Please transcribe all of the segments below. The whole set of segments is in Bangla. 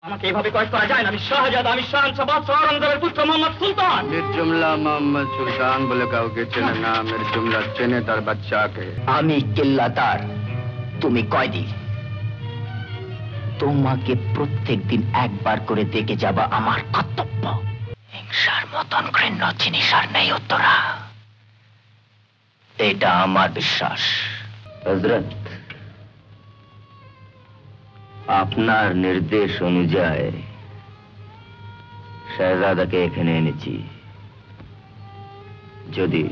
আমাকে এভাবে কয়েক করা যায় না। আমি শাহজাদা, আমি শাহজাহান শহরঞ্জবের পুত্র মোহাম্মদ সুলতান। মির্জুমলা মোহাম্মদ সুলতান বলে কাউকে চেনে না, মির্জুমলা চেনে তার বাচ্চাকে। আমি কিল্লাতার, তুমি কয়দি। তোমাকে প্রত্যেক দিন একবার করে দেখে যাবা আমার কর্তব্য। হিংসার মতন ঘৃণ্য জিনিস আর নেই উত্তরা, এটা আমার বিশ্বাস। হযরত, আপনার নির্দেশ অনুযায়ী শাহজাদাকে এখানে এনেছি। যদি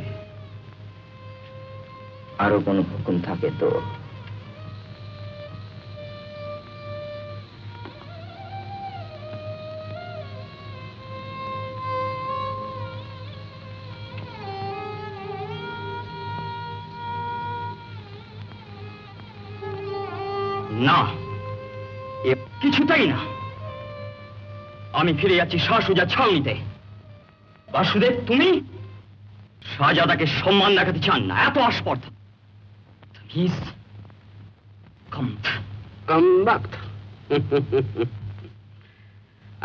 আরো কোনো হুকুম থাকে তো। না, এ কিছুতেই না। আমি ফিরে যাচ্ছি শাহসুজার ছাউনিতে। বাসুদেব, তুমি শাহজাদাকে সম্মান দেখাতে চান না, এত আস্পর্ধা।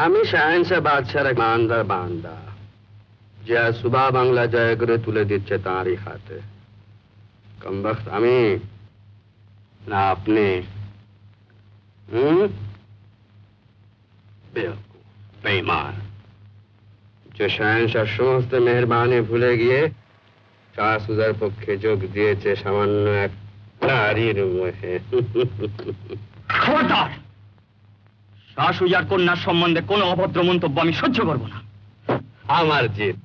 আমি শাহেনশাহ বাদশার এক ইমানদার বান্দা, যে আজ সুবাহ বাংলা জয় করে তুলে দিচ্ছে তাঁরই হাতে। কমবখ্ত আমি না আপনি? বেঈমান, যে শাহেনশাহ সমস্ত মেহরবানি ভুলে গিয়ে শাহসুজার পক্ষে যোগ দিয়েছে সামান্য এক নারীর মোহে। খবরদার! শাহসুজার কন্যার সম্বন্ধে কোনো অভদ্র মন্তব্য আমি সহ্য করব না। আমার জিত।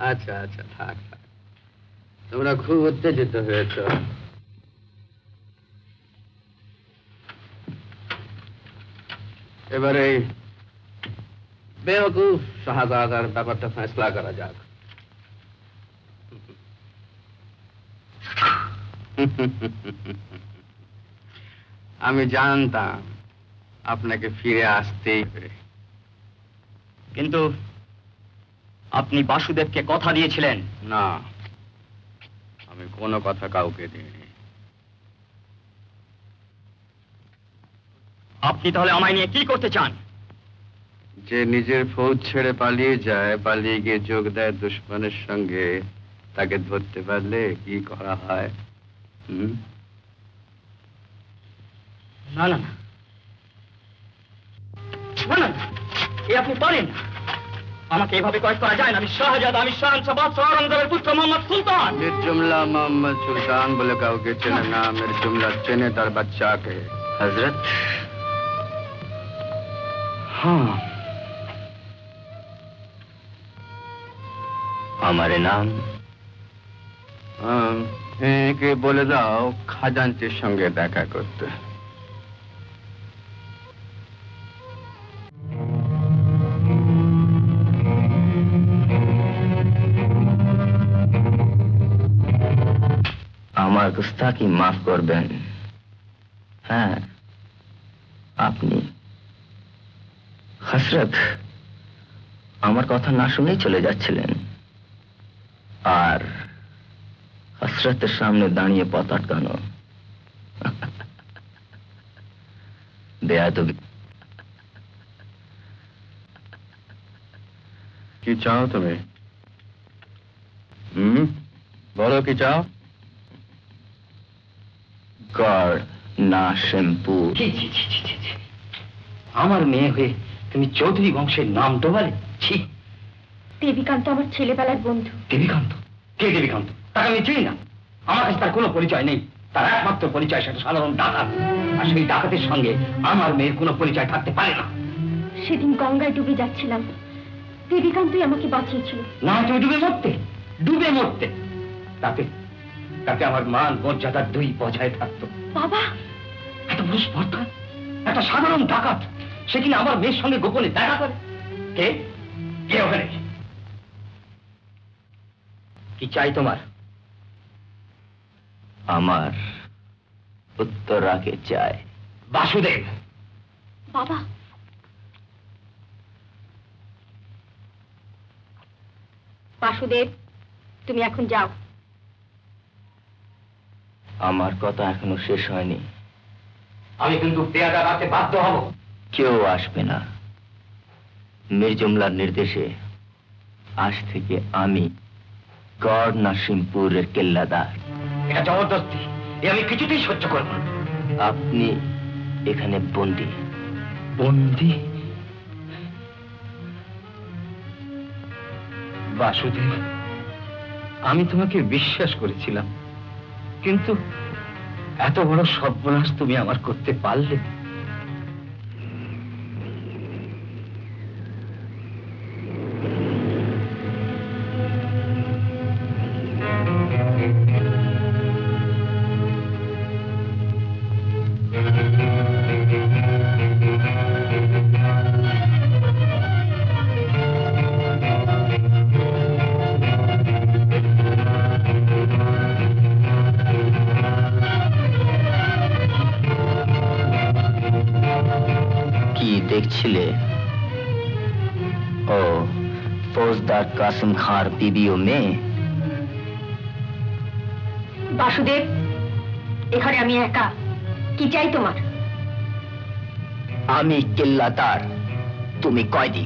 আচ্ছা আচ্ছা, থাক থাক, তোমরা খুব উত্তেজিত হয়েছ। এবারে বেওকুফ শাহজাদার ব্যাপারটা ফেসলা করা যাক। আমি জানতাম আপনাকে ফিরে আসতেই হবে। কিন্তু আপনি বাসুদেবকে কথা দিয়েছিলেন। না, আমি কোনো কথা কাউকে দিইনি। আপনি তাহলে আমায় নিয়ে কি করতে চান? যে নিজের ফৌজ ছেড়ে পালিয়ে যায়, পালিয়ে গিয়ে যোগ দেয় দুশ্মনের সঙ্গে, তাকে ধরতে পারলে কি করা হয়? না না না না না, এ আপনি পারেন না। আমাকে এভাবে কয়েক করা যায় না। আমি শাহজাদা, আমি শাহজাহান শহরঞ্জবের পুত্র মোহাম্মদ সুলতান। মির্জুমলা মোহাম্মদ সুলতান বলে কাউকে চেনে না, মির্জুমলা চেনে তার বাচ্চাকে। হযরত, হ্যাঁ, আমার নাম একে বলে দাও খাজাঞ্চির সঙ্গে দেখা করতে। আমার গুস্তাখি মাফ করবেন। হ্যাঁ, আপনি হযরত আমার কথা না শুনেই চলে যাচ্ছিলেন, আর হযরতের সামনে দাঁড়িয়ে পথ আটকানো বেয়াদবি। কি চাও তুমি? বলো কি চাও? গড় না শ্যাম্পু। আমার মেয়ে হয়ে তুমি চৌধুরী বংশের নাম ডোবালে? ছি! দেবীকান্ত আমার ছেলেবেলার বন্ধু। দেবীকান্ত? কে দেবীকান্ত? তাকে আমি চিনি না। আমার কাছে তার কোনো পরিচয় নেই। তার একমাত্র পরিচয় সেটা সাধারণ ডাকাত, আর সেই ডাকাতের সঙ্গে আমার মেয়ের কোনো পরিচয় থাকতে পারে না। সেদিন গঙ্গায় ডুবে যাচ্ছিলাম, দেবীকান্তই আমাকে বাঁচিয়েছিল। না, তুমি ডুবে মরতে, ডুবে মরতে। তাতে তাতে আমার মান মর্যাদা দুই বজায় থাকতো। বাবা! এত বড় স্পর্ধা! একটা সাধারণ ডাকাত, সে কিনা আমার মেয়ের সঙ্গে গোপনে দেখা করে। কে কে ওখানে? কি চাই তোমার? আমার উত্তরাকে চাই। বাসুদেব! বাবা! বাসুদেব, তুমি এখন যাও। আমার কথা এখনো শেষ হয়নি। আমি কিন্তু পেয়াদা রাখতে বাধ্য হব। কেউ আসবে না। মীর জুমলার নির্দেশে আজ থেকে আমি গড় নাসিমপুরের কেল্লাদার। এটা জবরদস্তি, এ আমি কিছুতেই সহ্য করব না। আপনি এখানে বন্দী। বন্দী? বাসুদেব, আমি তোমাকে বিশ্বাস করেছিলাম, কিন্তু এত বড় সর্বনাশ তুমি আমার করতে পারলে? দেখছিলে? ও ফৌজদার কাসিম খাঁর বিবি ও মেয়ে। বাসুদেব, এখানে আমি একা, কি চাই তোমার? আমি কেল্লাদার, তুমি কয়দি।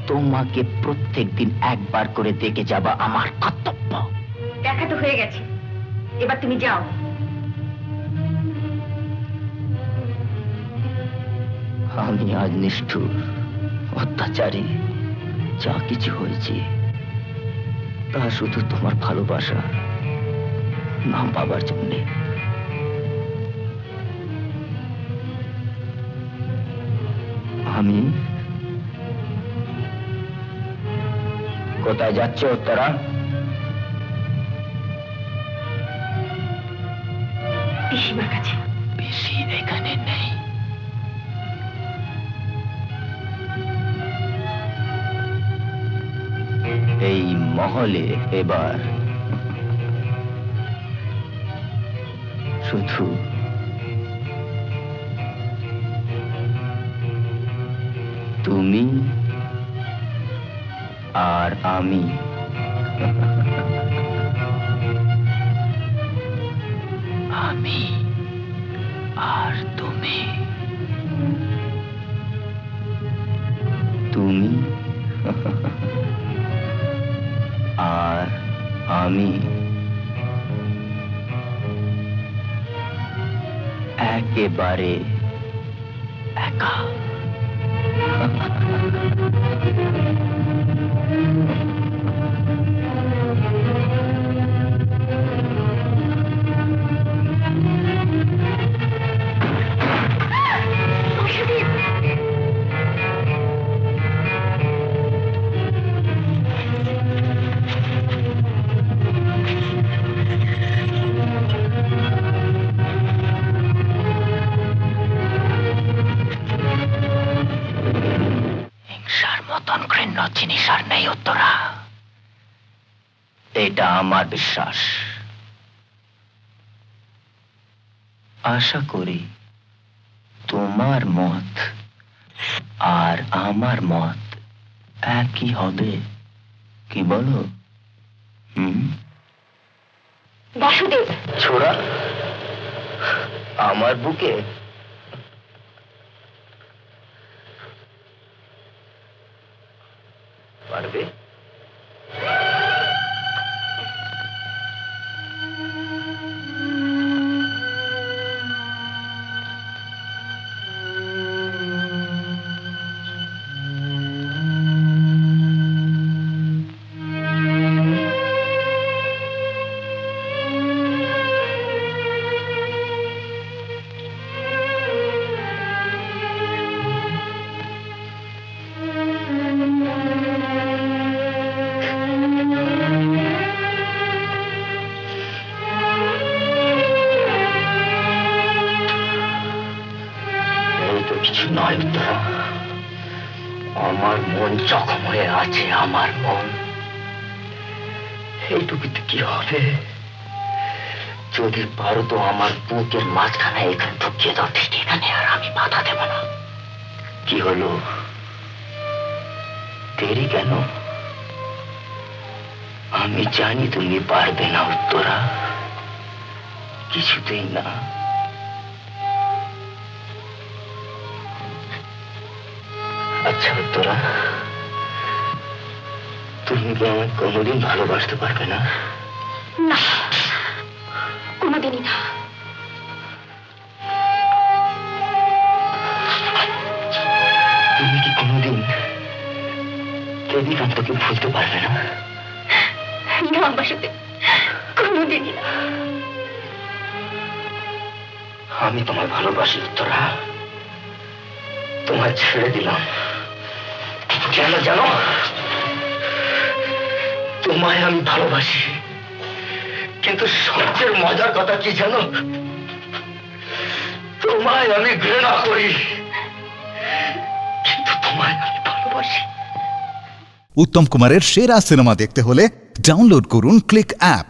তোমাকে প্রত্যেক দিন একবার করে দেখে যাবা আমার কর্তব্য। দেখা তো হয়ে গেছে, এবার তুমি যাও। আমি আজ নিষ্ঠুর, অত্যাচারী, যা কিছু হয়েছে তা শুধু তোমার ভালোবাসা নাম পাবার জন্যে। আমি কোথায় যাচ্ছে উত্তরা? পিসিমার কাছে। পিসি এখানে নেই। এই মহলে এবার শুধু তুমি আর আমি। আমি আর তুমি। তুমি আর আমি একেবারে একা। মতন ঘৃণ্য জিনিস আর নেই উত্তরা, এটা আমার বিশ্বাস। আশা করি তোমার মত আর আমার মত একই হবে, কি বলো? বাসুদেব, ছোড়া আমার বুকে। পারবে? আমার মন জখম হয়ে আছে, আমার মন। এইটুকুতে কি হবে? যদি পারো তো আমার বুকের মাঝখানে এখানে ঢুকিয়ে দাও, ঠিক এখানে, আর আমি বাধা দেব না। কি হলো, দেরি কেন? আমি জানি তুমি পারবে না উত্তরা, কিছুতেই না। আচ্ছা উত্তরা, তুমি কি আমায় কোনোদিন ভালোবাসতে পারবে না? না, কোনোদিনই না। তুমি কি কোনোদিন দেবীকান্তকে ভুলতে পারবে না? না বাসুদেব, কোনোদিনই না। আমি তোমায় ভালোবাসি উত্তরা, তোমায় ছেড়ে দিলাম। কেন জানো? তোমায় আমি ভালোবাসি, কিন্তু সবচেয়ে মজার কথা কি জানো? তোমায় আমি ঘৃণা করি, কিন্তু তোমায় আমি ভালোবাসি। উত্তম কুমারের সেরা সিনেমা দেখতে হলে ডাউনলোড করুন ক্লিক অ্যাপ।